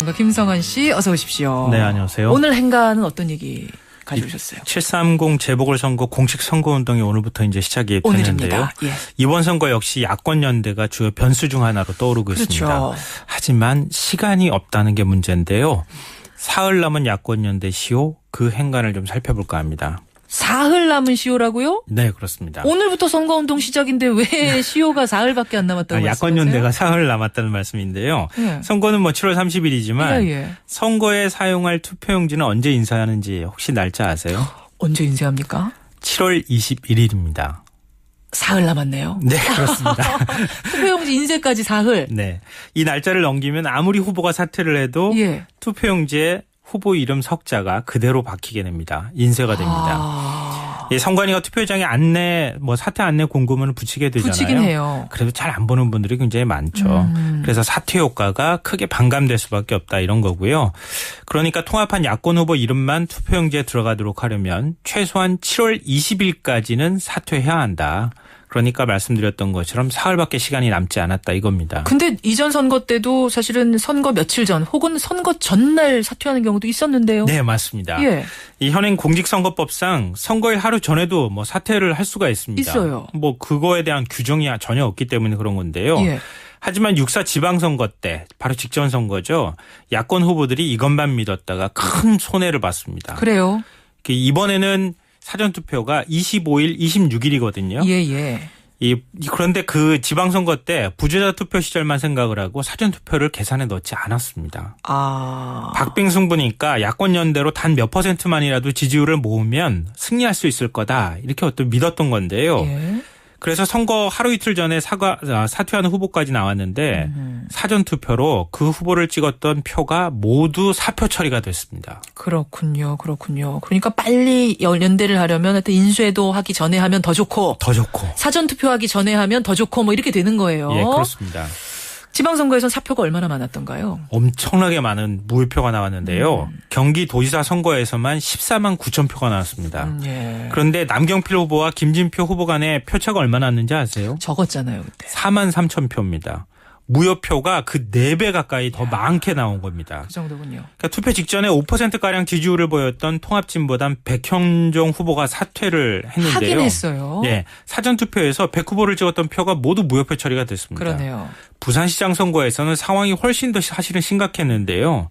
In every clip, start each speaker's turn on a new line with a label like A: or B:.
A: 김성환 씨 어서 오십시오.
B: 네, 안녕하세요.
A: 오늘 행가는 어떤 얘기 가져오셨어요?
B: 730 재보궐선거 공식 선거운동이 오늘부터 이제 시작이 되는데요.
A: 오늘입니다. 예.
B: 이번 선거 역시 야권연대가 주요 변수 중 하나로 떠오르고
A: 그렇죠.
B: 있습니다. 하지만 시간이 없다는 게 문제인데요. 사흘 남은 야권연대 시효 그 행간을 좀 살펴볼까 합니다.
A: 사흘 남은 시효라고요?
B: 네, 그렇습니다.
A: 오늘부터 선거운동 시작인데 왜 시효가 사흘밖에 안 남았다고 말씀하세요?
B: 야권연대가 사흘 남았다는 말씀인데요.
A: 예.
B: 선거는 뭐 7월 30일이지만
A: 예.
B: 선거에 사용할 투표용지는 언제 인쇄하는지 혹시 날짜 아세요?
A: 언제 인쇄합니까?
B: 7월 21일입니다.
A: 사흘 남았네요.
B: 네, 그렇습니다.
A: 투표용지 인쇄까지 사흘.
B: 네. 이 날짜를 넘기면 아무리 후보가 사퇴를 해도
A: 예.
B: 투표용지에 후보 이름 석자가 그대로 박히게 됩니다. 인쇄가 됩니다. 예, 선관위가 투표장에 안내, 사퇴 안내 공고문을 붙이게 되잖아요.
A: 붙이긴 해요.
B: 그래도 잘 안 보는 분들이 굉장히 많죠. 그래서 사퇴 효과가 크게 반감될 수밖에 없다 이런 거고요. 그러니까 통합한 야권 후보 이름만 투표용지에 들어가도록 하려면 최소한 7월 20일까지는 사퇴해야 한다. 그러니까 말씀드렸던 것처럼 사흘밖에 시간이 남지 않았다 이겁니다.
A: 근데 이전 선거 때도 사실은 선거 며칠 전 혹은 선거 전날 사퇴하는 경우도 있었는데요.
B: 네, 맞습니다.
A: 예.
B: 이 현행 공직선거법상 선거일 하루 전에도 사퇴를 할 수가 있습니다.
A: 있어요.
B: 그거에 대한 규정이 전혀 없기 때문에 그런 건데요.
A: 예.
B: 하지만 6.4 지방선거 때 바로 직전 선거죠. 야권 후보들이 이것만 믿었다가 큰 손해를 봤습니다.
A: 그래요.
B: 이번에는 사전투표가 25일, 26일이거든요.
A: 예.
B: 그런데 그 지방선거 때 부재자 투표 시절만 생각을 하고 사전투표를 계산에 넣지 않았습니다. 박빙승부니까 야권연대로 단 몇 %만이라도 지지율을 모으면 승리할 수 있을 거다. 이렇게 어떤 믿었던 건데요.
A: 예.
B: 그래서 선거 하루 이틀 전에 사퇴하는 후보까지 나왔는데 사전투표로 그 후보를 찍었던 표가 모두 사표 처리가 됐습니다.
A: 그렇군요. 그러니까 빨리 연대를 하려면 하여튼 인쇄도 하기 전에 하면 더 좋고. 사전투표하기 전에 하면 더 좋고 이렇게 되는 거예요.
B: 예, 그렇습니다.
A: 지방선거에선 사표가 얼마나 많았던가요?
B: 엄청나게 많은 무효표가 나왔는데요. 경기도지사 선거에서만 14만 9천 표가 나왔습니다.
A: 예.
B: 그런데 남경필 후보와 김진표 후보 간의 표차가 얼마나 났는지 아세요?
A: 적었잖아요, 그때.
B: 4만 3천 표입니다. 무효표가 그 4배 가까이 더 많게 나온 겁니다.
A: 그 정도군요.
B: 그러니까 투표 직전에 5%가량 지지율을 보였던 통합진보당 백형종 후보가 사퇴를 했는데요.
A: 하긴 했어요.
B: 네, 사전투표에서 백 후보를 찍었던 표가 모두 무효표 처리가 됐습니다.
A: 그러네요.
B: 부산시장 선거에서는 상황이 훨씬 더 사실은 심각했는데요.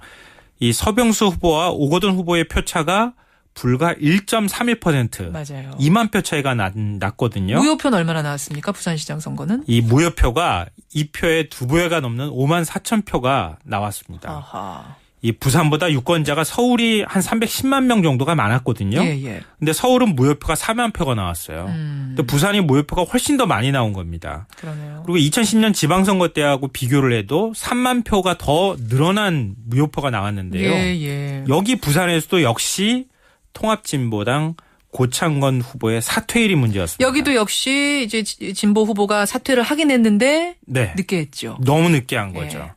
B: 이 서병수 후보와 오거돈 후보의 표차가 불과 1.31%.
A: 맞아요.
B: 2만 표 차이가 났거든요.
A: 무효표는 얼마나 나왔습니까? 부산시장 선거는?
B: 이 무효표가 이 표의 2배가 넘는 5만 4천 표가 나왔습니다.
A: 아하.
B: 이 부산보다 유권자가 서울이 한 310만 명 정도가 많았거든요.
A: 예.
B: 근데 서울은 무효표가 4만 표가 나왔어요. 근데 부산이 무효표가 훨씬 더 많이 나온 겁니다.
A: 그러네요.
B: 그리고 2010년 지방선거 때하고 비교를 해도 3만 표가 더 늘어난 무효표가 나왔는데요.
A: 예.
B: 여기 부산에서도 역시 통합진보당 고창건 후보의 사퇴일이 문제였습니다.
A: 여기도 역시 이제 진보 후보가 사퇴를 하긴 했는데
B: 네.
A: 늦게 했죠.
B: 너무 늦게 한 거죠.
A: 예.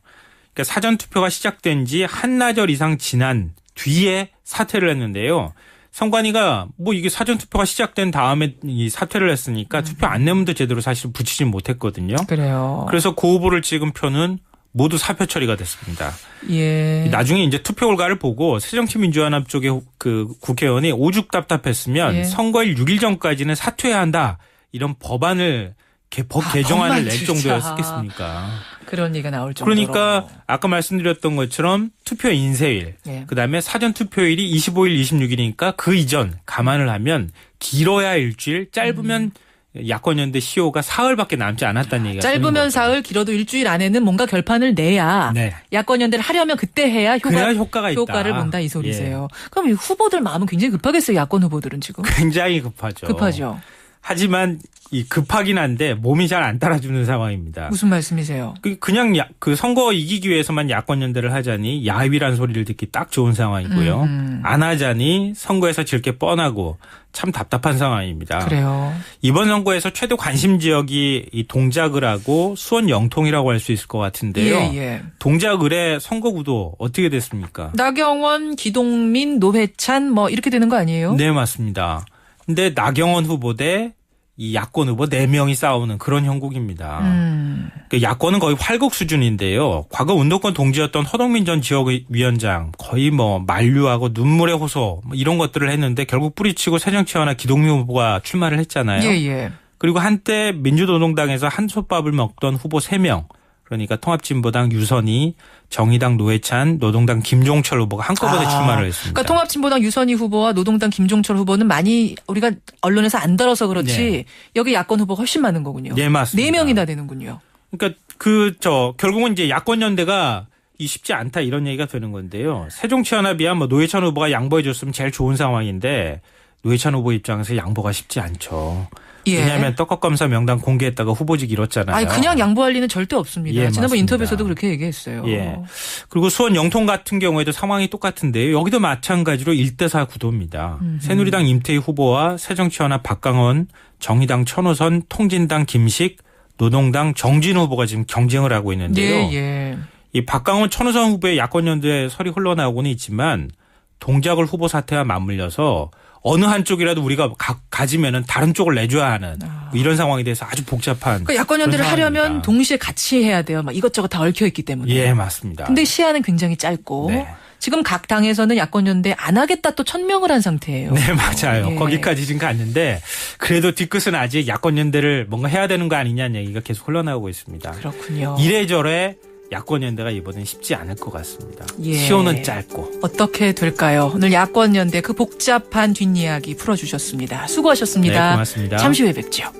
B: 그러니까 사전투표가 시작된 지 한나절 이상 지난 뒤에 사퇴를 했는데요. 선관위가 이게 사전투표가 시작된 다음에 이 사퇴를 했으니까 투표 안내문도 제대로 사실 붙이진 못했거든요.
A: 그래요.
B: 그래서 그 후보를 찍은 표는 모두 사표 처리가 됐습니다.
A: 예.
B: 나중에 이제 투표 결과를 보고 새정치민주연합 쪽의 그 국회의원이 오죽 답답했으면
A: 예.
B: 선거일 6일 전까지는 사퇴해야 한다. 이런 법 개정안을 낼
A: 법만
B: 정도였겠습니까?
A: 그런 얘기가 나올 정도로.
B: 그러니까 아까 말씀드렸던 것처럼 투표 인쇄일,
A: 예.
B: 그다음에 사전 투표일이 25일, 26일이니까 그 이전 감안을 하면 길어야 일주일, 짧으면 야권연대 시효가 사흘밖에 남지 않았다는 얘기가
A: 짧으면 사흘, 길어도 일주일 안에는 뭔가 결판을 내야
B: 네.
A: 야권연대를 하려면 그때 해야
B: 그래야 효과가 있다.
A: 효과를 본다 이 소리세요. 그럼 이 후보들 마음은 굉장히 급하겠어요. 야권 후보들은 지금.
B: 굉장히 급하죠.
A: 급하죠.
B: 하지만 이 급하긴 한데 몸이 잘 안 따라주는 상황입니다.
A: 무슨 말씀이세요?
B: 그냥 그 선거 이기기 위해서만 야권 연대를 하자니 야위란 소리를 듣기 딱 좋은 상황이고요. 안 하자니 선거에서 질 게 뻔하고 참 답답한 상황입니다.
A: 그래요.
B: 이번 선거에서 최대 관심 지역이 이 동작을하고 수원 영통이라고 할 수 있을 것 같은데요.
A: 예.
B: 동작을의 선거구도 어떻게 됐습니까?
A: 나경원, 기동민, 노회찬 이렇게 되는 거 아니에요?
B: 네, 맞습니다. 근데 나경원 후보 대 이 야권 후보 4명이 싸우는 그런 형국입니다. 야권은 거의 활극 수준인데요. 과거 운동권 동지였던 허동민 전 지역위원장 거의 뭐 만류하고 눈물의 호소 뭐 이런 것들을 했는데 결국 뿌리치고 새정치연합 기동민 후보가 출마를 했잖아요.
A: 예.
B: 그리고 한때 민주노동당에서 한솥밥을 먹던 후보 3명. 그러니까 통합진보당 유선희, 정의당 노회찬, 노동당 김종철 후보가 한꺼번에 출마를 했습니다.
A: 그러니까 통합진보당 유선희 후보와 노동당 김종철 후보는 많이 우리가 언론에서 안 다뤄서 그렇지 네. 여기 야권 후보가 훨씬 많은 거군요.
B: 네, 맞습니다.
A: 4명이나 되는군요.
B: 그러니까 결국은 이제 야권 연대가 쉽지 않다 이런 얘기가 되는 건데요. 새정치연합이야 뭐 노회찬 후보가 양보해 줬으면 제일 좋은 상황인데 노회찬 후보 입장에서 양보가 쉽지 않죠. 예. 왜냐하면 떡값검사 명단 공개했다가 후보직 잃었잖아요.
A: 아니 그냥 양보할 리는 절대 없습니다.
B: 예,
A: 지난번
B: 맞습니다.
A: 인터뷰에서도 그렇게 얘기했어요.
B: 예. 그리고 수원 영통 같은 경우에도 상황이 똑같은데요. 여기도 마찬가지로 1대4 구도입니다. 새누리당 임태희 후보와 새정치연합 박강원, 정의당 천호선, 통진당 김식, 노동당 정진 후보가 지금 경쟁을 하고 있는데요.
A: 예.
B: 이 박강원 천호선 후보의 야권연대 설이 흘러나오고는 있지만 동작을 후보 사태와 맞물려서 어느 한쪽이라도 우리가 가지면은 다른 쪽을 내줘야 하는 이런 상황에 대해서 아주 복잡한.
A: 그러니까 야권 연대를 하려면 동시에 같이 해야 돼요. 막 이것저것 다 얽혀 있기 때문에.
B: 예, 맞습니다.
A: 근데 시야는 굉장히 짧고
B: 네.
A: 지금 각 당에서는 야권 연대 안 하겠다 또 천명을 한 상태예요.
B: 네, 맞아요.
A: 예.
B: 거기까지 지금 갔는데 그래도 뒤끝은 아직 야권 연대를 뭔가 해야 되는 거 아니냐는 얘기가 계속 흘러나오고 있습니다.
A: 그렇군요.
B: 이래저래 야권 연대가 이번엔 쉽지 않을 것 같습니다.
A: 예.
B: 시효는 짧고.
A: 어떻게 될까요? 오늘 야권 연대 그 복잡한 뒷이야기 풀어주셨습니다. 수고하셨습니다.
B: 네, 고맙습니다.
A: 잠시 후에 뵙죠.